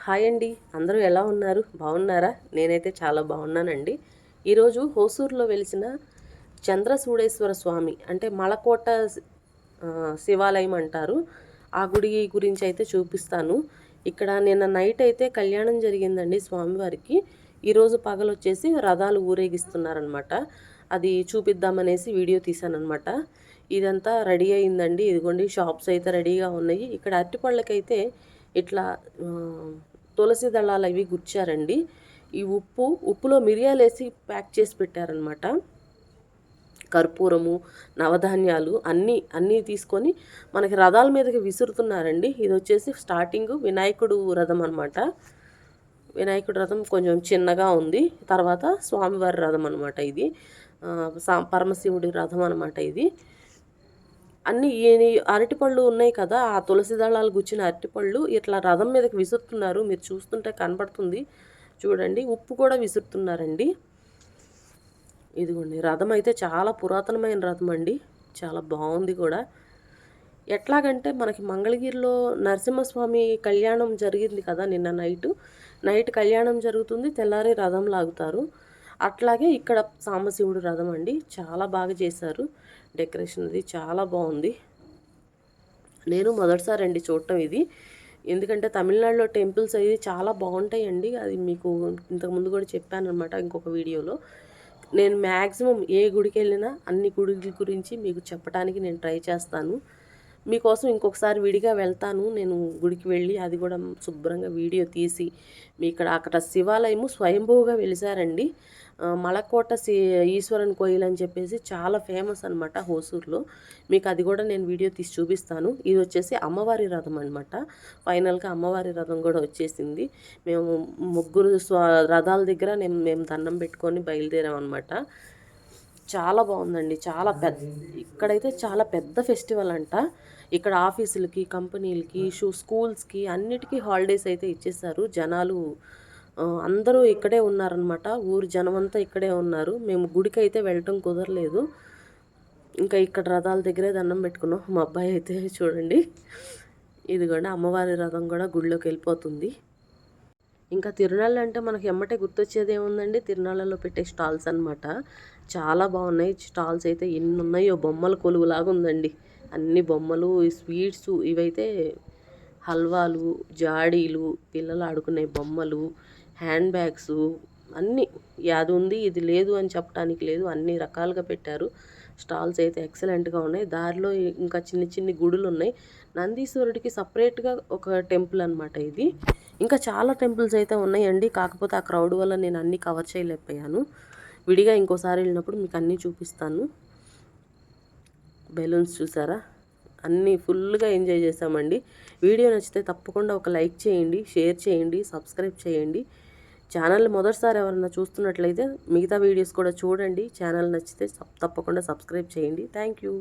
Hi అండి, అందరూ ఎలా ఉన్నారు? బాగున్నారా? నేనైతే చాలా బాగున్నానండి. ఈరోజు హోసూరులో వెలిసిన చంద్రసూడేశ్వర స్వామి అంటే మలకోట శివాలయం అంటారు. ఆ గుడి గురించి అయితే చూపిస్తాను. ఇక్కడ నిన్న నైట్ అయితే కళ్యాణం జరిగిందండి స్వామివారికి. ఈరోజు పగలొచ్చేసి రథాలు ఊరేగిస్తున్నారనమాట. అది చూపిద్దామనేసి వీడియో తీశానమాట. ఇదంతా రెడీ అయిందండి. ఇదిగోండి షాప్స్ అయితే రెడీగా ఉన్నాయి. ఇక్కడ అరటిపళ్ళకైతే ఇట్లా తులసి దళాలు అవి గుచ్చారండి. ఈ ఉప్పులో మిరియాలేసి ప్యాక్ చేసి పెట్టారనమాట. కర్పూరము, నవధాన్యాలు అన్నీ తీసుకొని మనకి రథాల మీదకి విసురుతున్నారండి. ఇది వచ్చేసి స్టార్టింగ్ వినాయకుడు రథం అనమాట. వినాయకుడు రథం కొంచెం చిన్నగా ఉంది. తర్వాత స్వామివారి రథం అనమాట. ఇది పరమశివుడి రథం అనమాట. ఇది అన్ని అరటిపళ్ళు ఉన్నాయి కదా, ఆ తులసి దళాలు గుచ్చిన అరటిపళ్ళు ఇట్లా రథం మీదకి విసురుతున్నారు. మీరు చూస్తుంటే కనబడుతుంది చూడండి. ఉప్పు కూడా విసురుతున్నారండి. ఇదిగోండి రథం అయితే చాలా పురాతనమైన రథం అండి. చాలా బాగుంది కూడా. ఎట్లాగంటే మనకి మంగళగిరిలో నరసింహస్వామి కళ్యాణం జరిగింది కదా నిన్న నైట్ కళ్యాణం జరుగుతుంది, తెల్లారి రథం లాగుతారు. అట్లాగే ఇక్కడ సాంబశివుడు రథం అండి. చాలా బాగా చేశారు. డెకరేషన్ అది చాలా బాగుంది. నేను మొదటిసారి అండి చూడటం ఇది. ఎందుకంటే తమిళనాడులో టెంపుల్స్ అవి చాలా బాగుంటాయండి. అది మీకు ఇంతకుముందు కూడా చెప్పాను అనమాట ఇంకొక వీడియోలో. నేను మ్యాక్సిమం ఏ గుడికి వెళ్ళినా అన్ని గుడి గురించి మీకు చెప్పడానికి నేను ట్రై చేస్తాను. మీకోసం ఇంకొకసారి విడిగా వెళ్తాను నేను గుడికి వెళ్ళి, అది కూడా శుభ్రంగా వీడియో తీసి మీ అక్కడ శివాలయము స్వయంభూగా వెలిసారండి. మలకోట ఈశ్వరన్ కోయిల్ అని చెప్పేసి చాలా ఫేమస్ అనమాట హోసూరులో. మీకు అది కూడా నేను వీడియో తీసి చూపిస్తాను. ఇది వచ్చేసి అమ్మవారి రథం అనమాట. ఫైనల్గా అమ్మవారి రథం కూడా వచ్చేసింది. మేము ముగ్గురు రథాల దగ్గర మేము దండం పెట్టుకొని బయలుదేరాం అనమాట. చాలా బాగుందండి. చాలా ఇక్కడైతే చాలా పెద్ద ఫెస్టివల్ అంట. ఇక్కడ ఆఫీసులకి, కంపెనీలకి, స్కూల్స్కి అన్నిటికీ హాలిడేస్ అయితే ఇచ్చేసారు. జనాలు అందరూ ఇక్కడే ఉన్నారనమాట. ఊరు జనం అంతా ఇక్కడే ఉన్నారు. మేము గుడికి అయితే వెళ్ళటం కుదరలేదు. ఇంకా ఇక్కడ రథాల దగ్గరే దండం పెట్టుకున్నాం. మా అబ్బాయి అయితే చూడండి, ఇదిగోండి అమ్మవారి రథం కూడా గుడిలోకి వెళ్ళిపోతుంది. ఇంకా తిరునాళ్ళు అంటే మనకి ఎమ్మటే గుర్తొచ్చేది ఏముందండి, తిరునాళ్ళలో పెట్టే స్టాల్స్ అనమాట. చాలా బాగున్నాయి స్టాల్స్ అయితే. ఎన్ని ఉన్నాయో, బొమ్మల కొలువులాగా ఉందండి. అన్ని బొమ్మలు, స్వీట్స్, ఇవైతే హల్వాలు, జాడీలు, పిల్లలు ఆడుకునే బొమ్మలు, హ్యాండ్ బ్యాగ్స్ అన్నీ. అది ఉంది ఇది లేదు అని చెప్పడానికి లేదు, అన్ని రకాలుగా పెట్టారు. స్టాల్స్ అయితే ఎక్సలెంట్గా ఉన్నాయి. దారిలో ఇంకా చిన్ని గుడులు ఉన్నాయి. నందీశ్వరుడికి సపరేట్గా ఒక టెంపుల్ అనమాట ఇది. ఇంకా చాలా టెంపుల్స్ అయితే ఉన్నాయండి. కాకపోతే ఆ క్రౌడ్ వల్ల నేను అన్నీ కవర్ చేయలేకపోయాను. విడిగా ఇంకోసారి వెళ్ళినప్పుడు మీకు అన్నీ చూపిస్తాను. బెలూన్స్ చూసారా, అన్నీ ఫుల్గా ఎంజాయ్ చేసామండి. వీడియో నచ్చితే తప్పకుండా ఒక లైక్ చేయండి, షేర్ చేయండి, సబ్స్క్రైబ్ చేయండి. ఛానల్ మొదటిసారి ఎవరన్నా చూస్తున్నట్లయితే మిగతా వీడియోస్ కూడా చూడండి. ఛానల్ నచ్చితే తప్పకుండా సబ్స్క్రైబ్ చేయండి. Thank you.